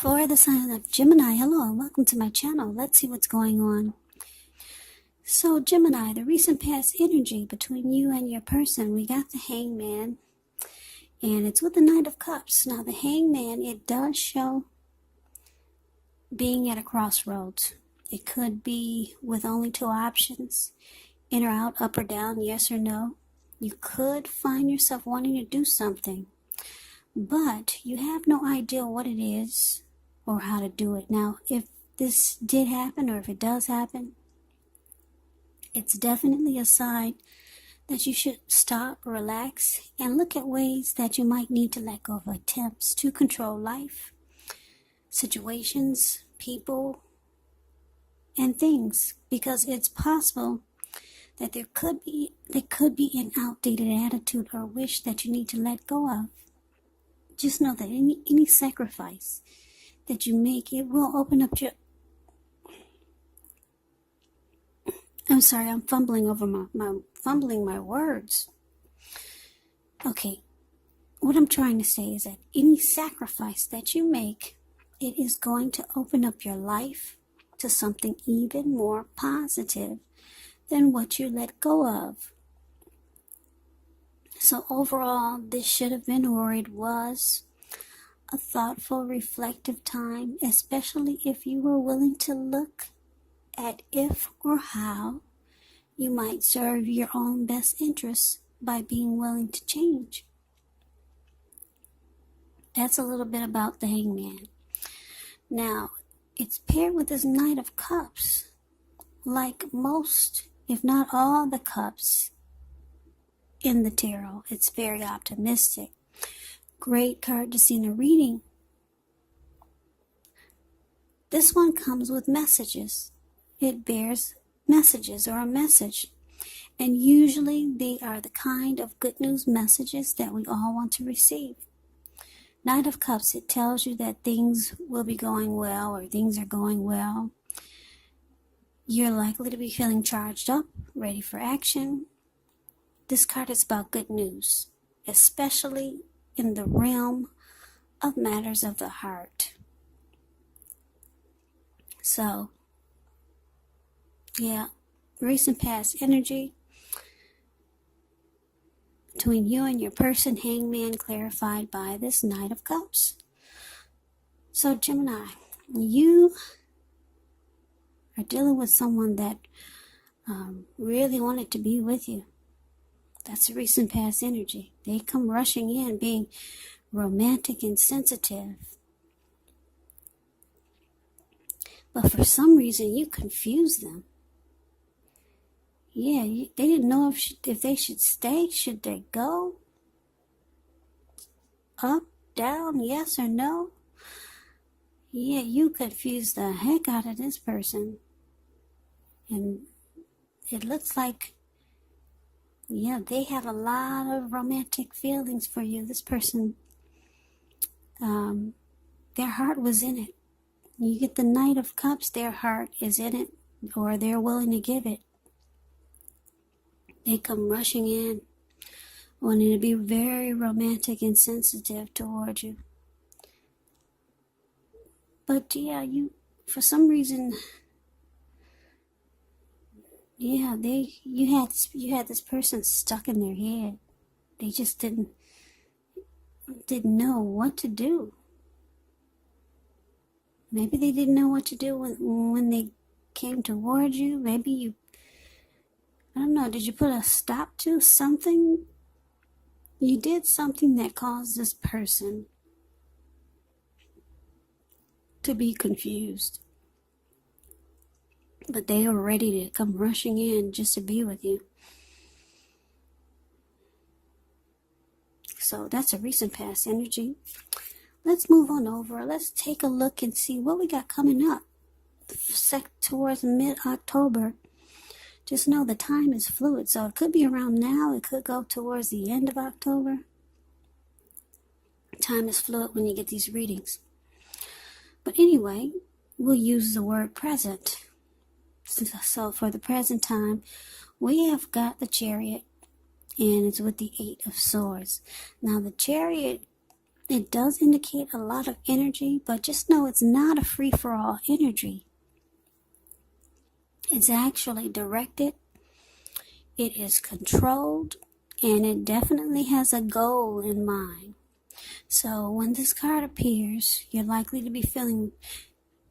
For the sign of Gemini, hello and welcome to my channel. Let's see what's going on. So Gemini, the recent past energy between you and your person, we got the Hangman, and it's with the Knight of Cups. Now the Hangman, it does show being at a crossroads. It could be with only two options, in or out, up or down, yes or no. You could find yourself wanting to do something, but you have no idea what it is or how to do it. Now, if this did happen, or if it does happen, it's definitely a sign that you should stop, relax, and look at ways that you might need to let go of attempts to control life, situations, people, and things, because it's possible that there could be an outdated attitude or wish that you need to let go of. Just know that any sacrifice that you make, it will open up your... I'm sorry, I'm fumbling over my words. Okay, what I'm trying to say is that any sacrifice that you make, it is going to open up your life to something even more positive than what you let go of. So overall, this should have been, or it was, a thoughtful, reflective time, especially if you were willing to look at if or how you might serve your own best interests by being willing to change. That's a little bit about the Hangman. Now, it's paired with this Knight of Cups. Like most, if not all, the cups in the tarot, it's very optimistic. Great card to see in a reading. This one comes with messages. It bears messages or a message. And usually they are the kind of good news messages that we all want to receive. Knight of Cups, it tells you that things will be going well, or things are going well. You're likely to be feeling charged up, ready for action. This card is about good news, especially in the realm of matters of the heart. So, yeah, recent past energy between you and your person, Hangman, clarified by this Knight of Cups. So Gemini, you are dealing with someone that really wanted to be with you. That's a recent past energy. They come rushing in, being romantic and sensitive. But for some reason, you confuse them. Yeah, they didn't know if they should stay. Should they go? Up, down, yes or no? Yeah, you confused the heck out of this person. And it looks like, yeah, they have a lot of romantic feelings for you. This person, their heart was in it. You get the Knight of Cups, their heart is in it, or they're willing to give it. They come rushing in, wanting to be very romantic and sensitive toward you. But yeah, for some reason, yeah, you had this person stuck in their head. They just didn't know what to do. Maybe they didn't know what to do when they came toward you. Maybe I don't know, did you put a stop to something? You did something that caused this person to be confused. But they were ready to come rushing in just to be with you. So that's a recent past energy. Let's move on over. Let's take a look and see what we got coming up towards mid-October. Just know the time is fluid, so it could be around now. It could go towards the end of October. Time is fluid when you get these readings. But anyway, we'll use the word present. So for the present time, we have got the Chariot, and it's with the 8 of Swords. Now the Chariot It does indicate a lot of energy, but just know it's not a free-for-all energy. It's actually directed, it is controlled, and it definitely has a goal in mind. So when this card appears, you're likely to be feeling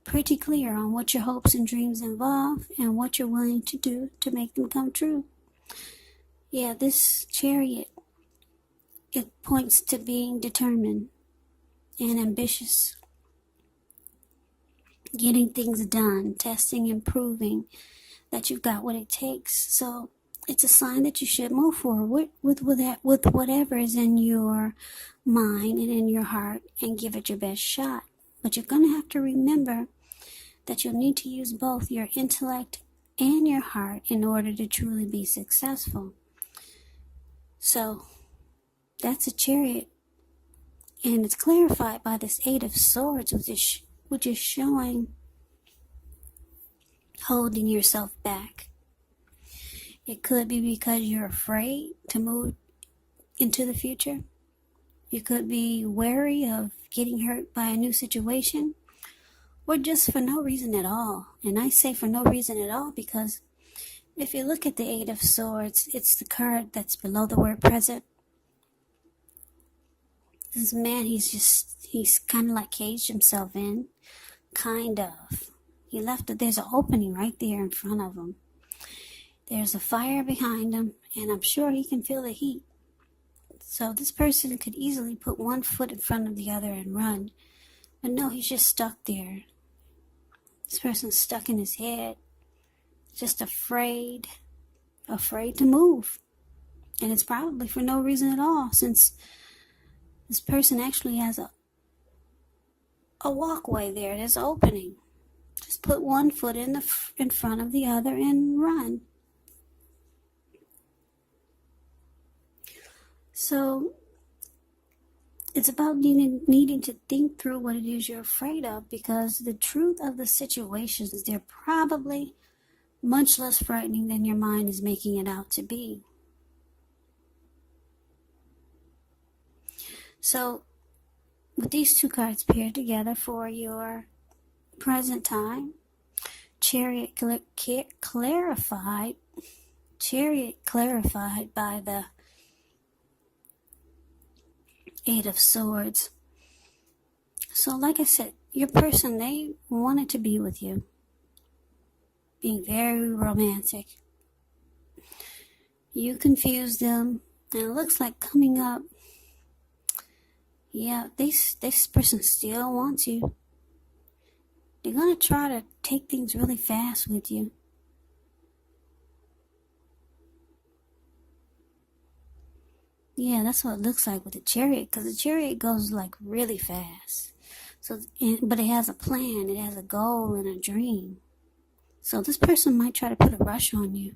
pretty clear on what your hopes and dreams involve and what you're willing to do to make them come true. Yeah, this Chariot, it points to being determined and ambitious, getting things done, testing and proving that you've got what it takes. So it's a sign that you should move forward with whatever is in your mind and in your heart and give it your best shot. But you're going to have to remember that you'll need to use both your intellect and your heart in order to truly be successful. So that's a Chariot, and it's clarified by this Eight of Swords, which is showing holding yourself back. It could be because you're afraid to move into the future. You could be wary of getting hurt by a new situation, or just for no reason at all. And I say for no reason at all because if you look at the Eight of Swords, it's the card that's below the word present. This man, he's kind of like caged himself in. Kind of. There's an opening right there in front of him. There's a fire behind him, and I'm sure he can feel the heat. So this person could easily put one foot in front of the other and run. But no, he's just stuck there. This person's stuck in his head. Just afraid to move. And it's probably for no reason at all, since this person actually has a walkway there. There's an opening. Just put one foot in front of the other and run. So it's about needing to think through what it is you're afraid of, because the truth of the situations is they're probably much less frightening than your mind is making it out to be. So with these two cards paired together for your present time, Chariot clarified by the Eight of Swords. So like I said, your person, they wanted to be with you, being very romantic. You confused them, and it looks like coming up, yeah, this person still wants you. They're going to try to take things really fast with you. Yeah, that's what it looks like with the Chariot, because the Chariot goes like really fast. But it has a plan, it has a goal and a dream. So this person might try to put a rush on you.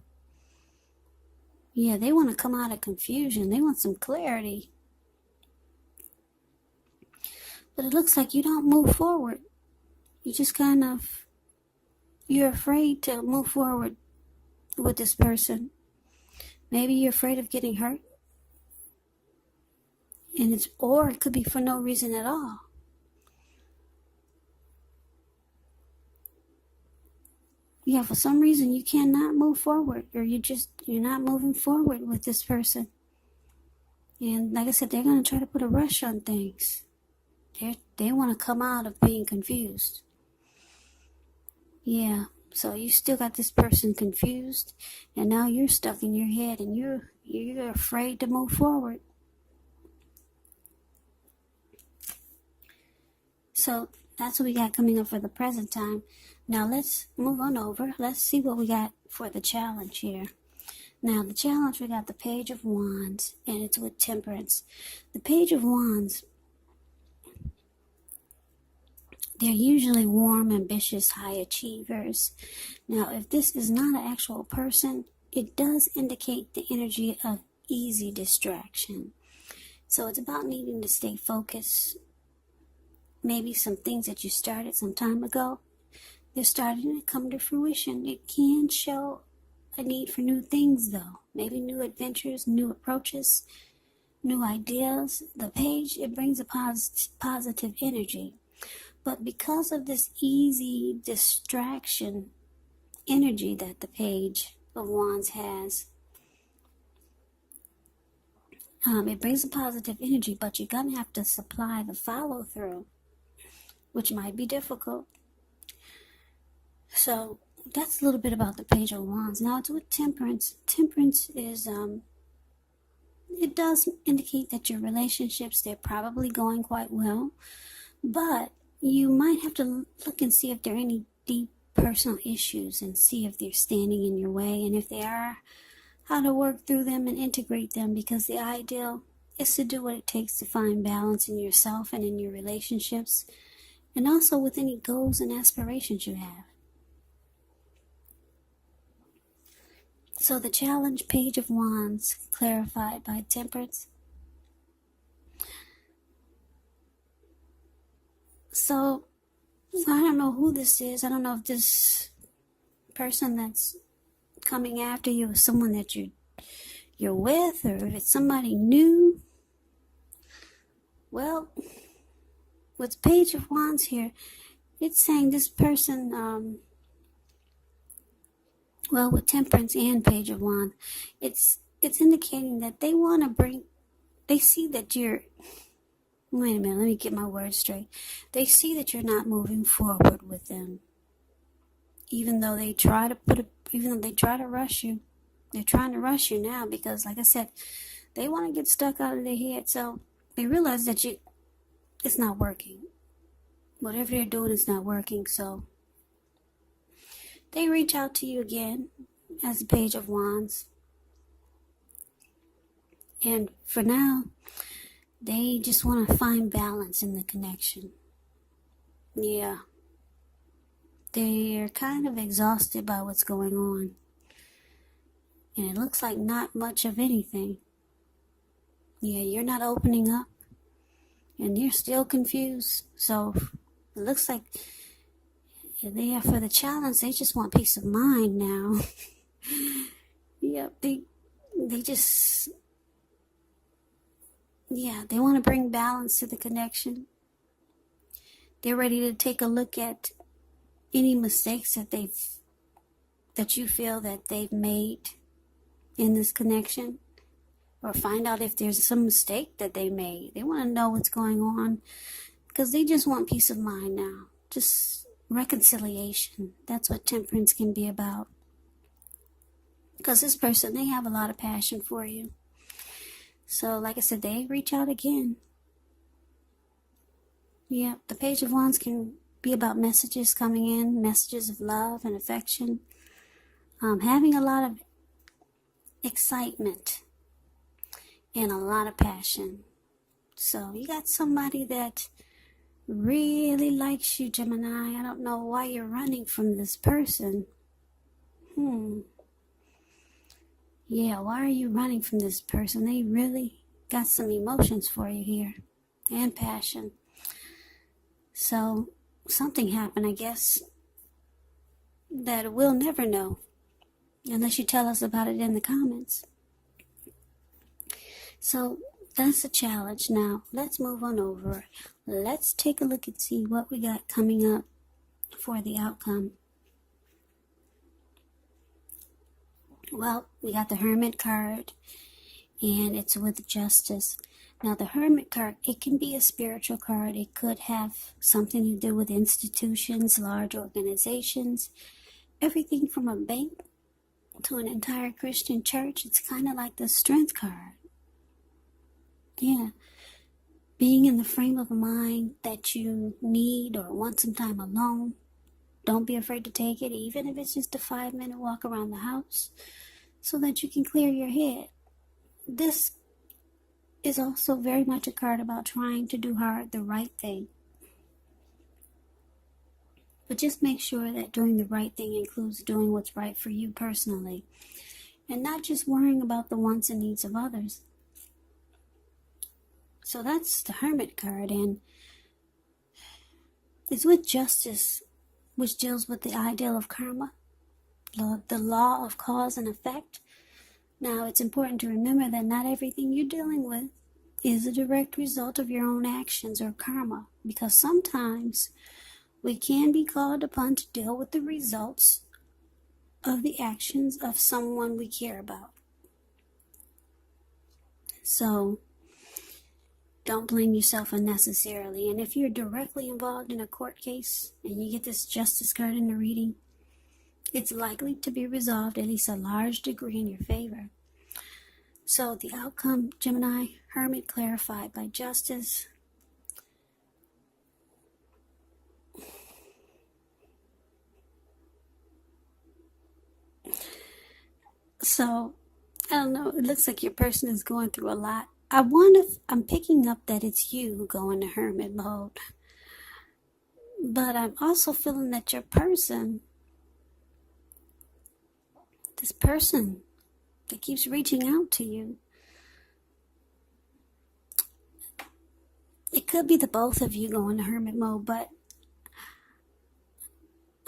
Yeah, they want to come out of confusion. They want some clarity. But it looks like you don't move forward. You just you're afraid to move forward with this person. Maybe you're afraid of getting hurt. Or it could be for no reason at all. Yeah, for some reason you cannot move forward, or you're not moving forward with this person. And like I said, they're going to try to put a rush on things. They want to come out of being confused. Yeah, so you still got this person confused, and now you're stuck in your head, and you're afraid to move forward. So that's what we got coming up for the present time. Now let's move on over. Let's see what we got for the challenge here. Now the challenge, we got the Page of Wands, and it's with Temperance. The Page of Wands, they're usually warm, ambitious, high achievers. Now if this is not an actual person, it does indicate the energy of easy distraction. So it's about needing to stay focused. Maybe some things that you started some time ago, they're starting to come to fruition. It can show a need for new things, though. Maybe new adventures, new approaches. new ideas. The page, it brings a positive energy. But because of this easy distraction energy that the Page of Wands has, it brings a positive energy, but you're going to have to supply the follow-through, which might be difficult. So that's a little bit about the Page of Wands. Now it's with Temperance. Temperance is, it does indicate that your relationships, they're probably going quite well, but you might have to look and see if there are any deep personal issues and see if they're standing in your way, and if they are, how to work through them and integrate them, because the ideal is to do what it takes to find balance in yourself and in your relationships, and also with any goals and aspirations you have. So the challenge, Page of Wands, clarified by Temperance. So I don't know who this is. I don't know if this person that's coming after you is someone that you're with, or if it's somebody new. Well, with Page of Wands here, it's saying this person, well, with Temperance and Page of Wands, it's indicating that they want to they see that you're, wait a minute, let me get my words straight. They see that you're not moving forward with them. Even though they try to rush you. They're trying to rush you now because, like I said, they want to get stuck out of their head. So they realize that it's not working. Whatever they're doing is not working. So they reach out to you again as the Page of Wands. And for now, they just want to find balance in the connection. Yeah. They're kind of exhausted by what's going on. And it looks like not much of anything. Yeah, you're not opening up. And you're still confused. So it looks like they are, for the challenge, they just want peace of mind now. Yep, they just, yeah, they want to bring balance to the connection. They're ready to take a look at any mistakes that you feel that they've made in this connection, or find out if there's some mistake that they made. They want to know what's going on because they just want peace of mind now. Just reconciliation. That's what Temperance can be about. Because this person, they have a lot of passion for you. So, like I said, they reach out again. Yeah, the Page of Wands can be about messages coming in, messages of love and affection. Having a lot of excitement and a lot of passion. So you got somebody that really likes you, Gemini. I don't know why you're running from this person. Yeah, why are you running from this person? They really got some emotions for you here and passion. So something happened, I guess, that we'll never know unless you tell us about it in the comments. So that's a challenge. Now let's move on over. Let's take a look and see what we got coming up for the outcome. Well, we got the Hermit card, and it's with Justice. Now, the Hermit card, it can be a spiritual card. It could have something to do with institutions, large organizations, everything from a bank to an entire Christian church. It's kind of like the Strength card. Yeah. Being in the frame of mind that you need or want some time alone. Don't be afraid to take it, even if it's just a 5-minute walk around the house, so that you can clear your head. This is also very much a card about trying to do the right thing. But just make sure that doing the right thing includes doing what's right for you personally, and not just worrying about the wants and needs of others. So that's the Hermit card, and it's with Justice, which deals with the ideal of karma, the law of cause and effect. Now, it's important to remember that not everything you're dealing with is a direct result of your own actions or karma, because sometimes we can be called upon to deal with the results of the actions of someone we care about. So don't blame yourself unnecessarily. And if you're directly involved in a court case and you get this justice card in the reading, it's likely to be resolved at least a large degree in your favor. So the outcome, Gemini, Hermit clarified by justice. So, I don't know, it looks like your person is going through a lot. I'm picking up that it's you who go into hermit mode. But I'm also feeling that your person, this person that keeps reaching out to you, it could be the both of you go into hermit mode, but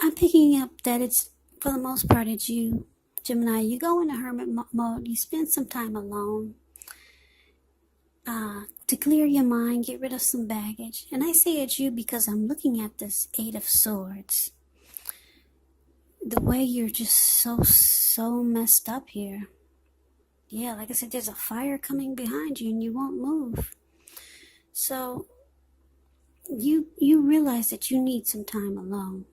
I'm picking up that it's, for the most part, it's you, Gemini. You go into hermit mode, you spend some time alone to clear your mind, get rid of some baggage. And I say it's you because I'm looking at this Eight of Swords. The way you're just so messed up here. Yeah, like I said, there's a fire coming behind you and you won't move. So you realize that you need some time alone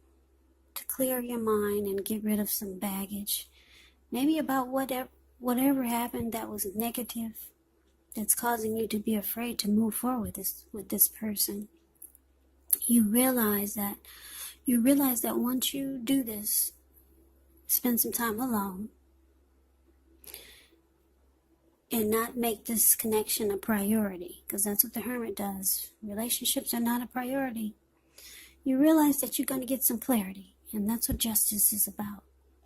to clear your mind and get rid of some baggage. Maybe about whatever happened that was negative, that's causing you to be afraid to move forward with this person. You realize that once you do this, spend some time alone and not make this connection a priority, because that's what the Hermit does. Relationships are not a priority. You realize that you're going to get some clarity, and that's what justice is about.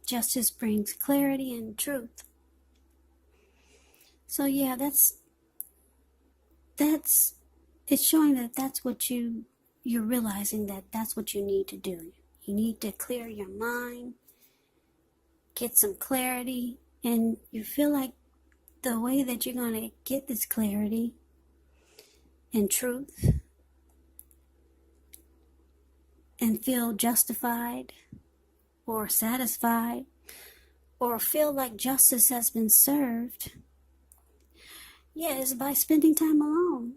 Justice brings clarity and truth. So yeah, it's showing that that's what you're realizing, that that's what you need to do. You need to clear your mind, get some clarity, and you feel like the way that you're going to get this clarity and truth and feel justified or satisfied or feel like justice has been served, yeah, it's by spending time alone.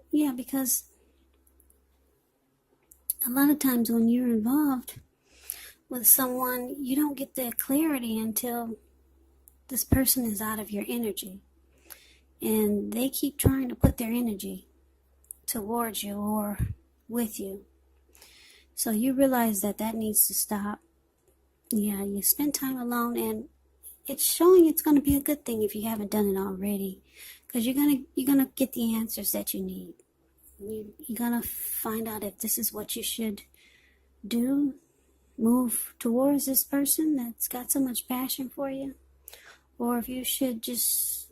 Yeah, because a lot of times when you're involved with someone, you don't get the clarity until this person is out of your energy. And they keep trying to put their energy towards you or with you. So you realize that needs to stop. Yeah, you spend time alone, and it's showing it's going to be a good thing if you haven't done it already. Because you're gonna get the answers that you need. You're gonna find out if this is what you should do. Move towards this person that's got so much passion for you, or if you should just